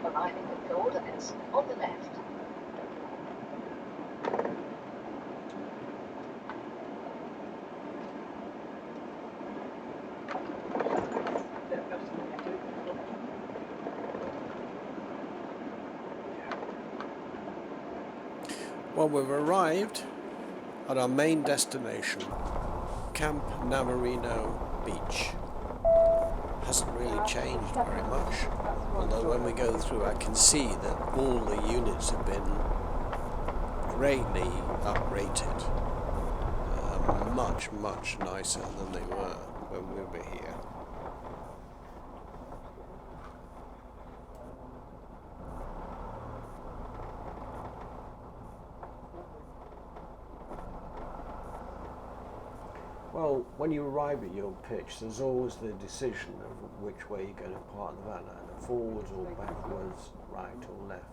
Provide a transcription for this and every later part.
Arriving at coordinates on the left. Well, we've arrived at our main destination, Camp Navarino Beach. Hasn't really changed very much, although when we go through I can see that all the units have been greatly uprated. Much nicer than they were when we were here. Well, when you arrive at your pitch, there's always the decision of which way you're going to park the van, either forwards or backwards, right or left.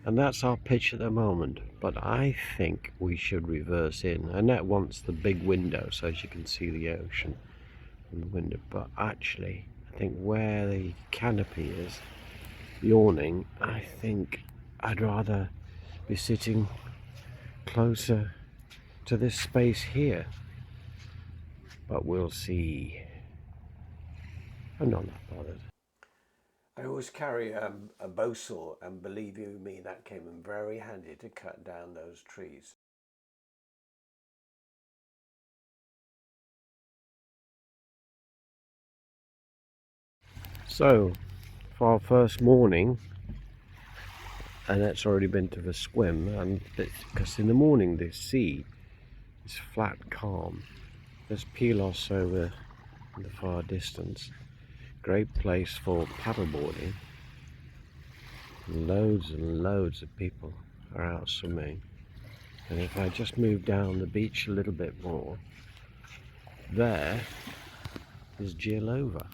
And that's our pitch at the moment, but I think we should reverse in. Annette wants the big window so as you can see the ocean from the window, but actually I think where the canopy is, the awning, I think I'd rather be sitting closer to this space here. But we'll see. I'm not bothered. I always carry a bow saw, and believe you me, that came in very handy to cut down those trees. So, for our first morning, Annette's already been to the swim, and because in the morning the sea is flat calm. There's Pylos over in the far distance. Great place for paddleboarding. Loads and loads of people are out swimming. And if I just move down the beach a little bit more, there is Gialova.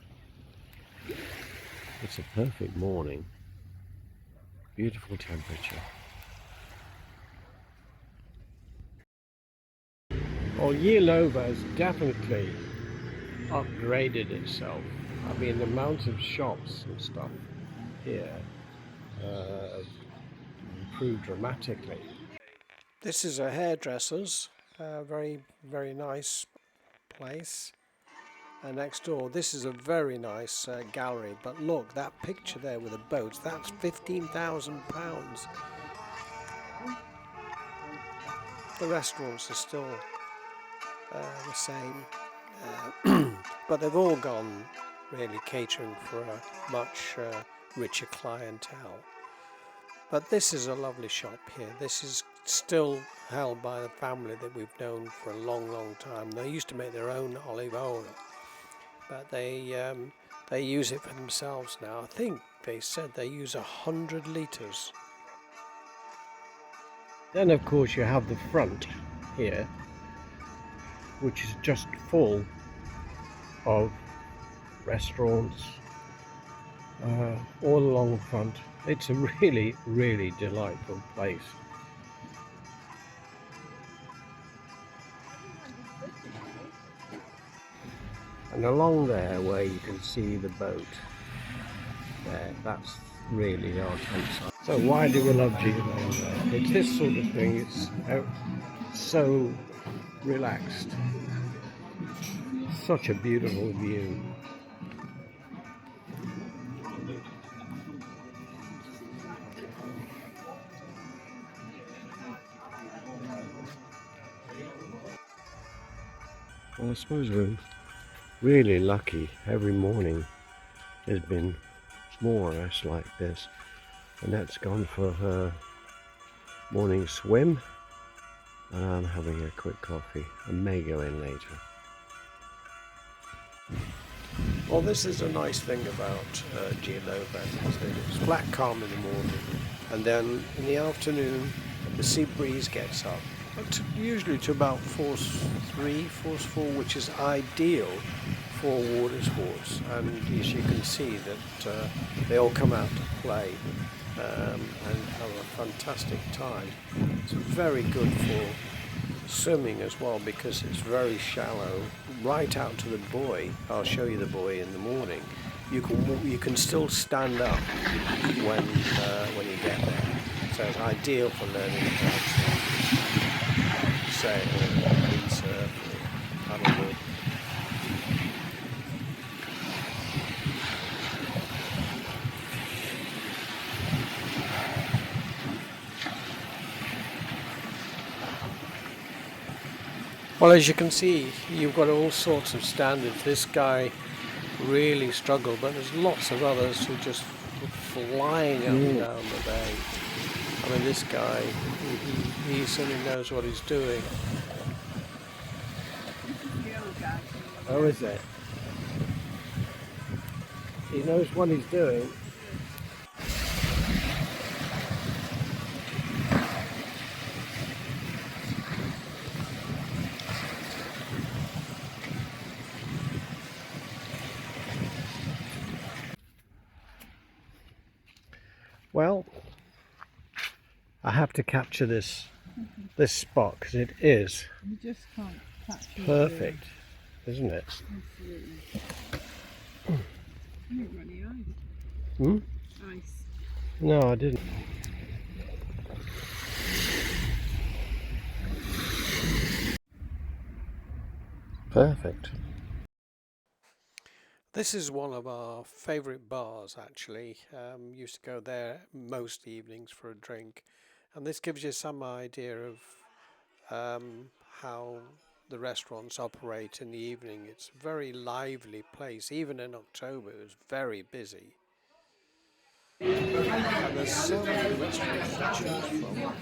It's a perfect morning. Beautiful temperature. Well, Gialova has definitely upgraded itself. I mean, the amount of shops and stuff here have improved dramatically. This is a hairdresser's, very nice place. And next door, this is a very nice gallery. But look, that picture there with the boats, that's £15,000. The restaurants are still the same, but they've all gone really catering for a much richer clientele. But this is a lovely shop here. This is still held by the family that we've known for a long time. They used to make their own olive oil, but they use it for themselves now. I think they said they use 100 litres. Then of course you have the front here, which is just full of restaurants all along the front. It's a really delightful place. And along there where you can see the boat there, that's really our campsite. So why do we love Gialova? It's this sort of thing. It's so relaxed. Such a beautiful view. Well, I suppose we're really lucky. Every morning has been more or less like this. Annette's gone for her morning swim, and I'm having a quick coffee. I may go in later. Well, this is a nice thing about Gialova, is that it's flat calm in the morning, and then in the afternoon the sea breeze gets up usually to about force 3, force 4, which is ideal for water sports. And as you can see that they all come out to play and have a fantastic time. It's very good for swimming as well because it's very shallow, right out to the buoy. I'll show you the buoy in the morning. You can still stand up when you get there. So it's ideal for learning how to sail or windsurf or paddleboard. Well, as you can see, you've got all sorts of standards. This guy really struggled, but there's lots of others who just flying up and down the bay. I mean, this guy, he certainly knows what he's doing. Oh, is it? He knows what he's doing. Well, I have to capture this spot because it is You just can't capture perfect, isn't it? Absolutely. You didn't run the ice. Hmm? Ice. No, I didn't. Perfect. This is one of our favourite bars actually. Used to go there most evenings for a drink, and this gives you some idea of how the restaurants operate in the evening. It's a very lively place. Even in October it was very busy. And there's so many restaurants to choose from. Well,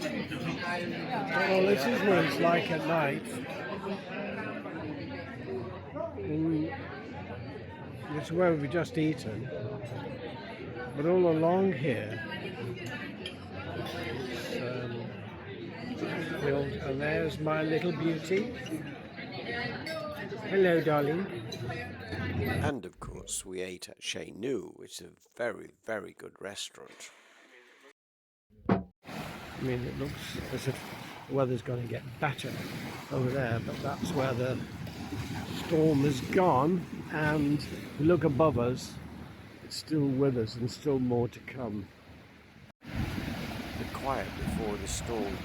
this is what it's like at night. This is where we've just eaten. But all along here, and there's my little beauty. Hello, darling. And of course, we ate at Chez Nous, which is a very, very good restaurant. I mean, it looks as if the weather's going to get better over there, but that's where the storm has gone. And if you look above us, it's still with us and still more to come. The quiet before the storm.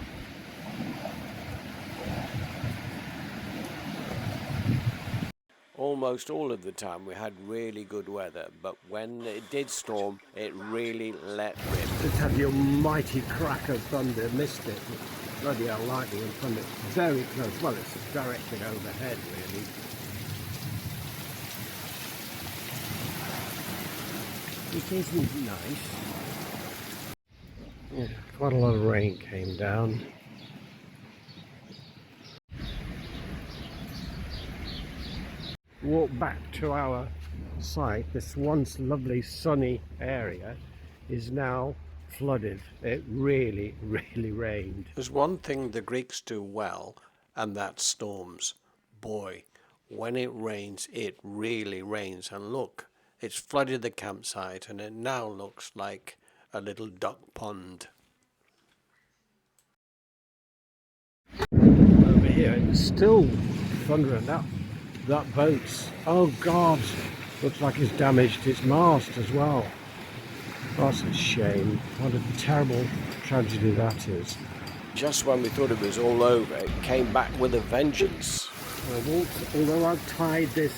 Almost all of the time we had really good weather, but when it did storm, it really let rip. Just had the almighty crack of thunder, missed it. Bloody hell, lightning and thunder. Very close. Well, it's directed overhead, really. It isn't nice. Yeah, quite a lot of rain came down. Walk back to our site. This once lovely sunny area is now flooded. It really, really rained. There's one thing the Greeks do well, and that's storms. Boy, when it rains, it really rains. And look, it's flooded the campsite, and it now looks like a little duck pond. Over here, it's still thundering up. That boat's, oh God, looks like it's damaged its mast as well. That's a shame. What a terrible tragedy that is. Just when we thought it was all over, it came back with a vengeance. Although I've tied this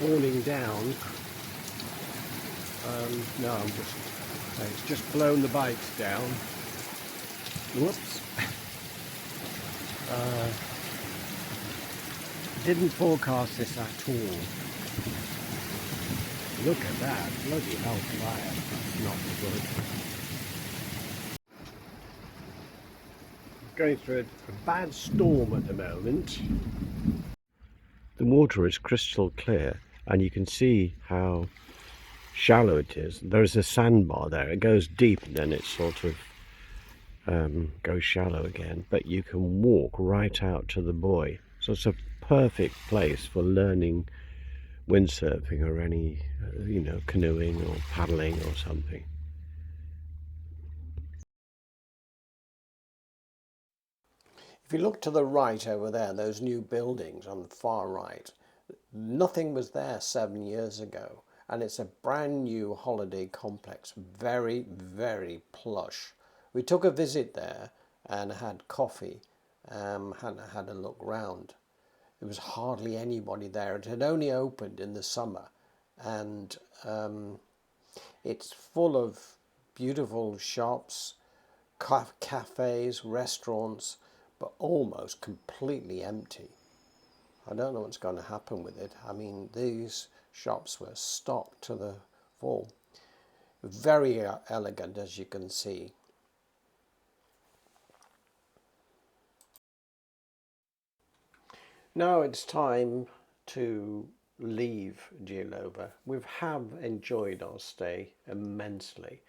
awning down, no, it's just blown the bikes down. Whoops. Didn't forecast this at all. Look at that, bloody hellfire. That's not good. Going through a bad storm at the moment. The water is crystal clear and you can see how shallow it is. There is a sandbar there. It goes deep and then it sort of go shallow again, but you can walk right out to the buoy. So it's a perfect place for learning windsurfing or any, canoeing or paddling or something. If you look to the right over there, those new buildings on the far right, nothing was there 7 years ago. And it's a brand new holiday complex, very, very plush. We took a visit there and had coffee, had a look round. There was hardly anybody there. It had only opened in the summer, and it's full of beautiful shops, cafes, restaurants, but almost completely empty. I don't know what's going to happen with it. I mean, these shops were stocked to the full. Very elegant, as you can see. Now it's time to leave Gialova. We have enjoyed our stay immensely,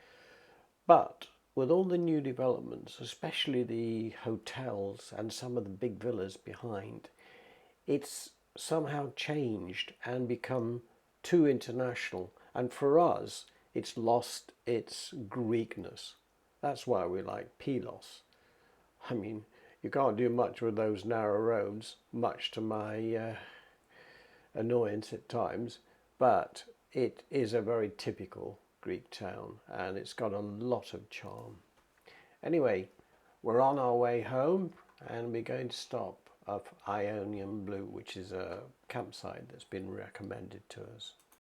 but with all the new developments, especially the hotels and some of the big villas behind, it's somehow changed and become too international. And for us, it's lost its Greekness. That's why we like Pylos. I mean, you can't do much with those narrow roads, much to my annoyance at times, but it is a very typical Greek town and it's got a lot of charm. Anyway, we're on our way home and we're going to stop off Ionian Blue, which is a campsite that's been recommended to us.